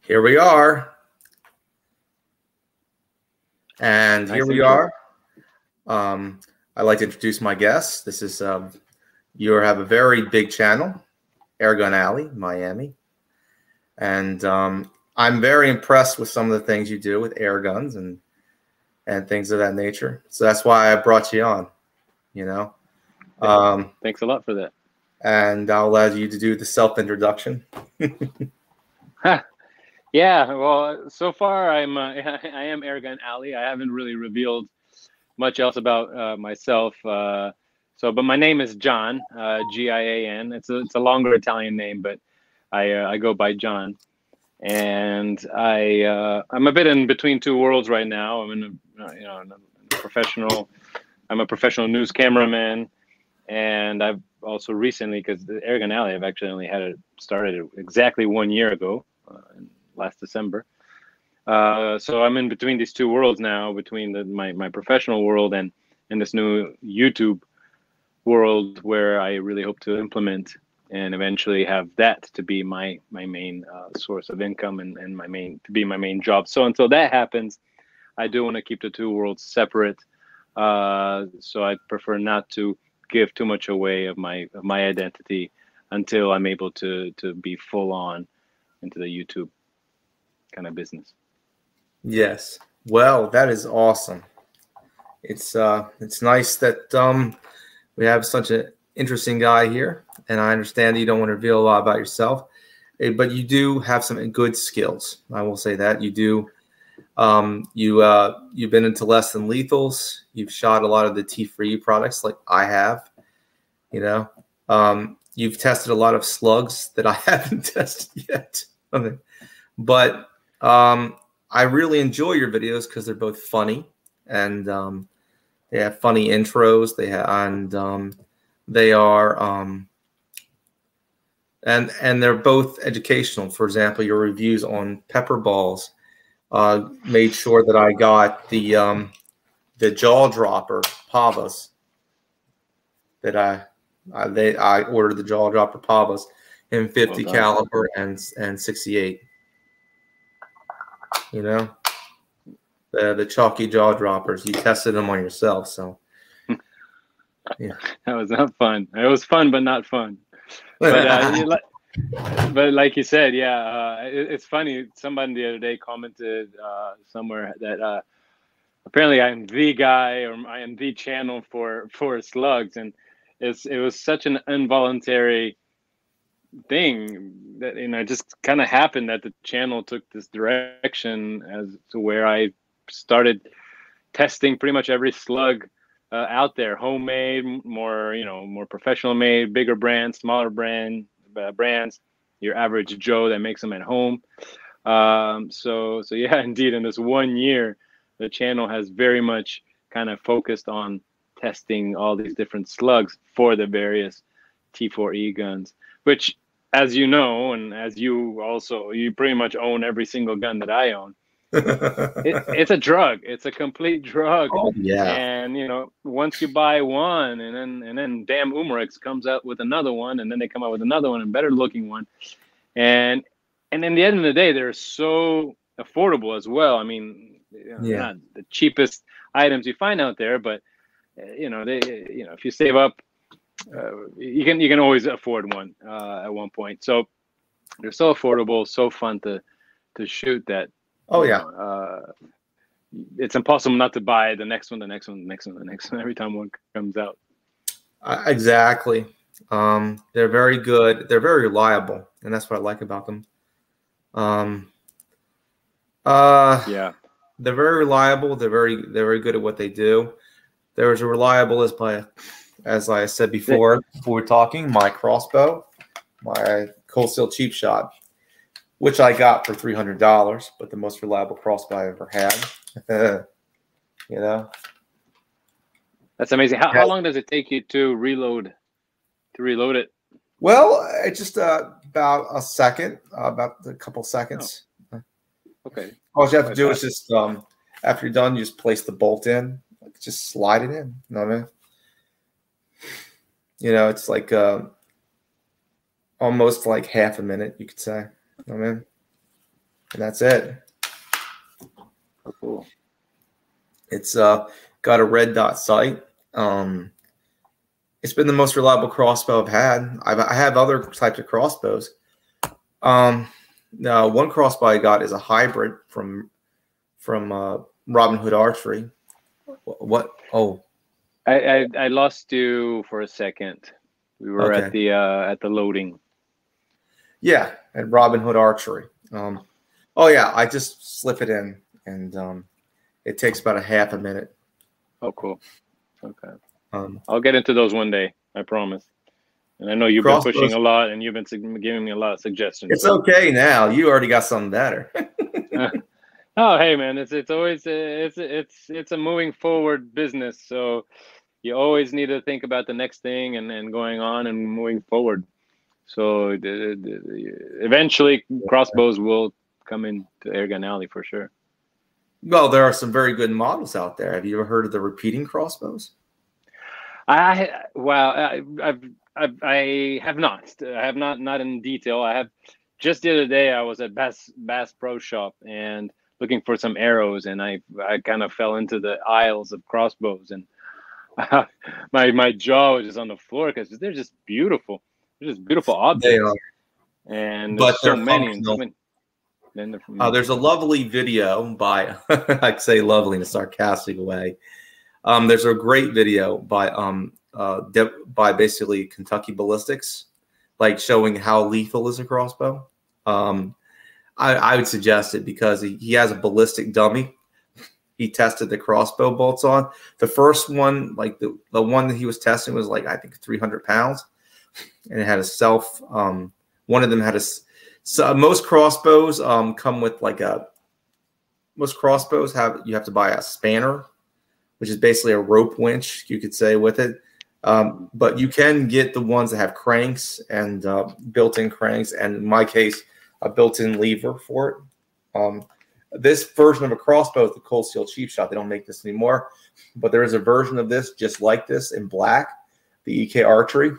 Here we are. And here we are. I'd like to introduce my guest. This is, you have a very big channel, Airgun Alley, Miami. And I'm very impressed with some of the things you do with air guns and things of that nature. So that's why I brought you on, you know. Thanks a lot for that. And I'll allow you to do the self-introduction. Yeah, well, so far I am Airgun Alley. I haven't really revealed much else about myself. But my name is John, G-I-A-N. It's a longer Italian name, but I go by John. And I'm a bit in between two worlds right now. I'm a professional news cameraman, and I've also recently, because the Airgun Alley, I've actually only had it started exactly 1 year ago, last December. So I'm in between these two worlds now, between my professional world and this new YouTube world, where I really hope to implement and eventually have that to be my main source of income and my main job. So until that happens, I do want to keep the two worlds separate. So I prefer not to give too much away of my identity until I'm able to be full on into the YouTube kind of business. Yes. Well, that is awesome. It's nice that we have such an interesting guy here, and I understand that you don't want to reveal a lot about yourself, but you do have some good skills. I will say that you do. You've been into less than lethals. You've shot a lot of the T4E products, like I have. You know, you've tested a lot of slugs that I haven't tested yet. But I really enjoy your videos because they're both funny and they have funny intros. And they're both educational. For example, your reviews on pepper balls made sure that I got the jaw dropper pavas that I ordered the jaw dropper pavas in 50 caliber and 68. You know, the chalky jaw droppers. You tested them on yourself, so yeah. That was not fun. It was fun, but not fun. But but like you said, yeah, it's funny. Somebody the other day commented somewhere that apparently I'm the guy, or I am the channel for slugs, and it was such an involuntary thing that, you know, it just kind of happened that the channel took this direction as to where I started testing pretty much every slug out there, homemade, more professional made, bigger brands, smaller brands, your average Joe that makes them at home. So yeah, indeed, in this 1 year, the channel has very much kind of focused on testing all these different slugs for the various T4E guns, which, as you know, and as you pretty much own every single gun that I own. It's a drug. It's a complete drug. Oh, yeah. And, you know, once you buy one, and then damn Umarex comes out with another one, and then they come out with another one, and better looking one, and in the end of the day, they're so affordable as well. I mean, they're not the cheapest items you find out there, but if you save up, you can always afford one at one point. So they're so affordable, so fun to shoot that. Oh yeah. It's impossible not to buy the next one every time one comes out. Exactly. They're very good. They're very reliable, and that's what I like about them. Yeah. They're very reliable. They're very good at what they do. They're as reliable as I said before we're talking, my crossbow, my Cold Steel Cheap Shot, which I got for $300, but the most reliable crossbow I ever had. You know, that's amazing. How long does it take you to reload it? Well, it's just about a second, about a couple seconds. Oh. Okay. All you have to do is just after you're done, you just place the bolt in, just slide it in. You know what I mean? You know, it's like almost like half a minute, you could say. You know what I mean? and that's it. Oh, cool. It's got a red dot sight. It's been the most reliable crossbow I've had. I have other types of crossbows. Now one crossbow I got is a hybrid from Robin Hood Archery. What? Oh, I lost you for a second. We were at the loading. Yeah, at Robin Hood Archery. Oh yeah, I just slip it in, and it takes about a half a minute. Oh, cool. Okay. I'll get into those one day. I promise. And I know you've been pushing a lot, and you've been giving me a lot of suggestions. It's okay now. You already got something better. Oh, hey man, it's always it's a moving forward business. So you always need to think about the next thing and going on and moving forward. So eventually, crossbows will come into Airgun Alley for sure. Well, there are some very good models out there. Have you ever heard of the repeating crossbows? I have not. I have not in detail. I have just the other day I was at Bass Pro Shop and looking for some arrows, and I kind of fell into the aisles of crossbows, and my jaw was just on the floor because they're just beautiful. They're just beautiful objects. They are. And there's so many. There's a lovely video by I say lovely in a sarcastic way. There's a great video by basically Kentucky Ballistics, like showing how lethal is a crossbow. I would suggest it because he has a ballistic dummy. He tested the crossbow bolts on. The first one, like the one that he was testing was like, I think 300 pounds. And it had a self, one of them had most crossbows come with like most crossbows you have to buy a spanner, which is basically a rope winch, you could say, with it. But you can get the ones that have cranks and built-in cranks, and in my case, a built-in lever for it. This version of a crossbow is the Cold Steel Cheap Shot. They don't make this anymore, but there is a version of this just like this in black, the EK Archery.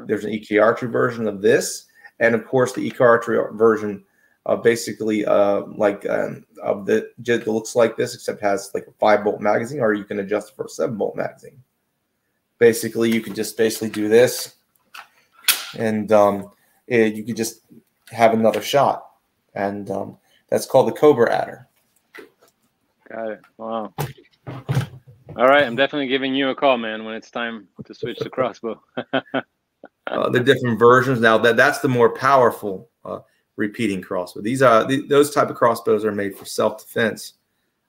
There's an EK Archery version of this, and of course the EK Archery version basically just looks like this, except has like a 5-bolt magazine, or you can adjust it for a 7-bolt magazine. Basically, you can just do this, and you could just have another shot, and that's called the Cobra Adder. Got it. Wow. All right, I'm definitely giving you a call, man, when it's time to switch to crossbow. The different versions now. That's the more powerful repeating crossbow. Those type of crossbows are made for self-defense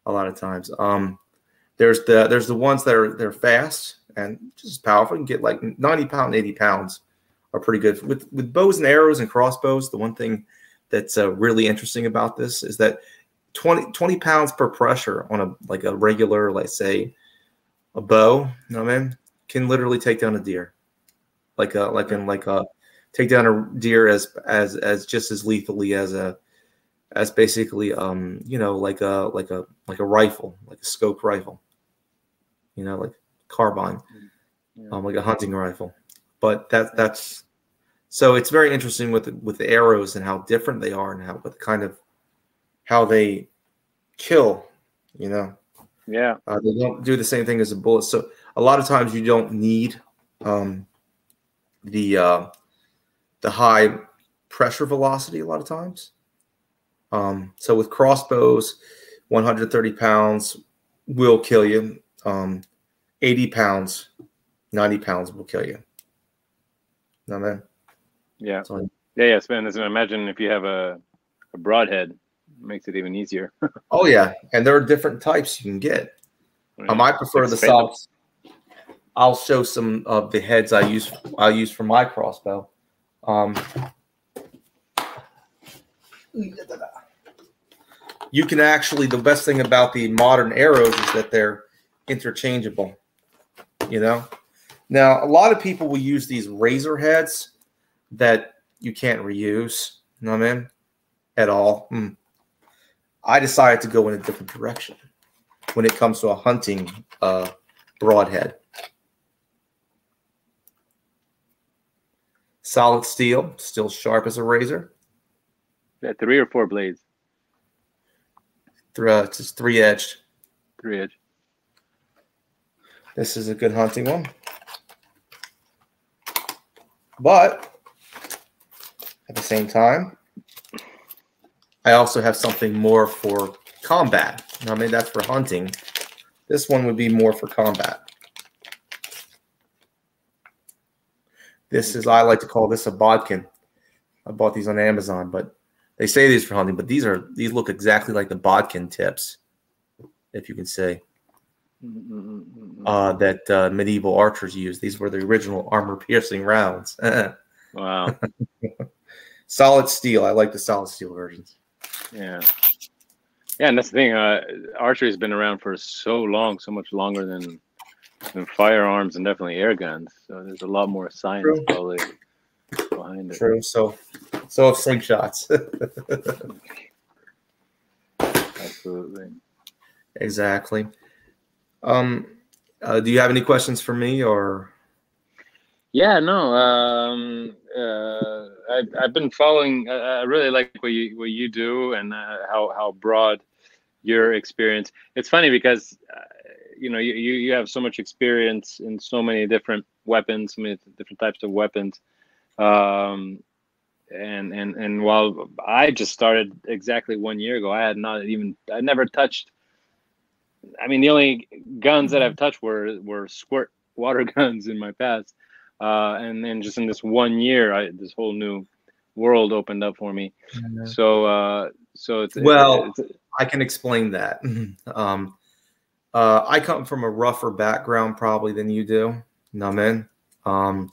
a lot of times. There's the ones that they're fast and just powerful. You can get like 90 pounds, 80 pounds are pretty good. With bows and arrows and crossbows, the one thing that's really interesting about this is that 20 pounds per pressure on a regular, like say a bow, you know what I mean, can literally take down a deer. Take down a deer as just as lethally as basically like a rifle, like a scope rifle, like carbine, like a hunting rifle. But that's so it's very interesting with the arrows and how different they are and how they kill, Yeah. They don't do the same thing as a bullet. So a lot of times you don't need the high pressure velocity a lot of times. So with crossbows, 130 pounds will kill you. 80 pounds, 90 pounds will kill you. No, man. Yeah. Yeah, Sven. Imagine if you have a broadhead, it makes it even easier. Oh yeah, and there are different types you can get. I prefer the soft. I'll show some of the heads I use for my crossbow. You can actually, the best thing about the modern arrows is that they're interchangeable. Now a lot of people will use these razor heads that you can't reuse. You know what I mean? At all. I decided to go in a different direction when it comes to a hunting broadhead. Solid steel, still sharp as a razor. Yeah, 3 or 4 blades. Just 3-edged. 3-edge. This is a good hunting one. But at the same time, I also have something more for combat. I mean, that's for hunting. This one would be more for combat. This is, I like to call this a bodkin. I bought these on Amazon, but they say these for hunting, but these look exactly like the bodkin tips, if you can see. That medieval archers used. These were the original armor-piercing rounds. Wow. Solid steel. I like the solid steel versions. Yeah. Yeah, and that's the thing. Archery has been around for so long, so much longer than firearms and definitely air guns. So there's a lot more science probably behind it. True. So have slingshots. Absolutely. Exactly. Do you have any questions for me, or? Yeah, no. I've been following. I really like what you do and how broad your experience. It's funny because you have so much experience in so many different weapons, so many different types of weapons. And while I just started exactly 1 year ago, I never touched. I mean, the only guns that I've touched were squirt water guns in my past. And then just in this 1 year, this whole new world opened up for me. Mm-hmm. So I can explain that. I come from a rougher background probably than you do. You know what I mean?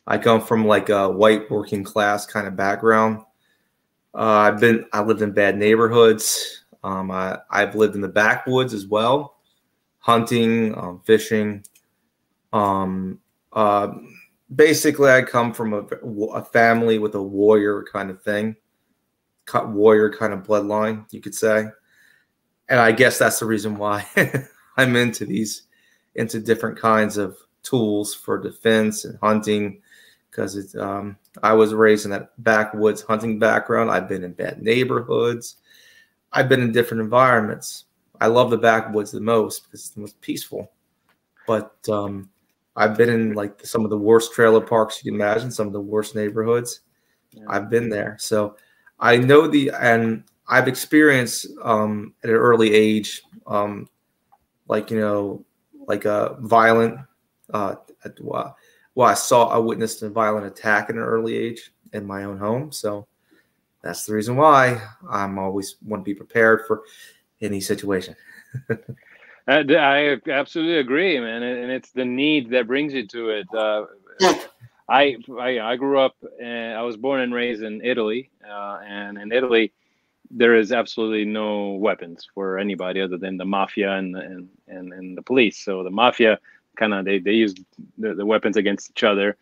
I come from like a white working class kind of background. I lived in bad neighborhoods. I've lived in the backwoods as well, hunting, fishing. Basically, I come from a family with a warrior kind of thing, warrior kind of bloodline, you could say. And I guess that's the reason why I'm into different kinds of tools for defense and hunting, because I was raised in that backwoods hunting background. I've been in bad neighborhoods. I've been in different environments. I love the backwoods the most because it's the most peaceful. But I've been in like some of the worst trailer parks you can imagine, some of the worst neighborhoods. Yeah. I've been there. So I know and I've experienced at an early age, like a violent, I witnessed a violent attack at an early age in my own home. So that's the reason why I'm always want to be prepared for any situation. I absolutely agree, man, and it's the need that brings you to it. I grew up, I was born and raised in Italy, and in Italy, there is absolutely no weapons for anybody other than the mafia and the police. So the mafia they use the weapons against each other,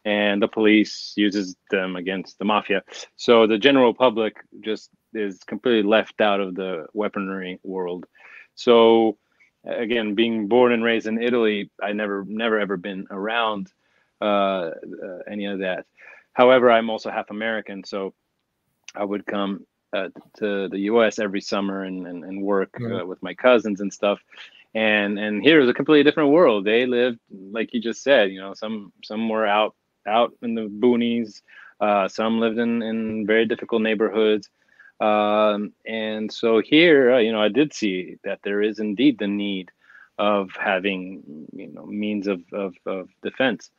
and the police uses them against the mafia. So the general public just is completely left out of the weaponry world. So again, being born and raised in Italy, I never ever been around any of that. However, I'm also half American, so I would come to the U.S. every summer and work with my cousins and stuff. And here is a completely different world. They lived, like you just said, some were out in the boonies, some lived in very difficult neighborhoods. And so here, I did see that there is indeed the need of having, means of defense.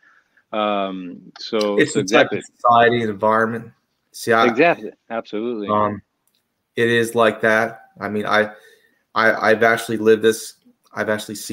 So it's the type of society and environment. See, exactly, absolutely. It is like that. I mean, I've actually lived this. I've actually seen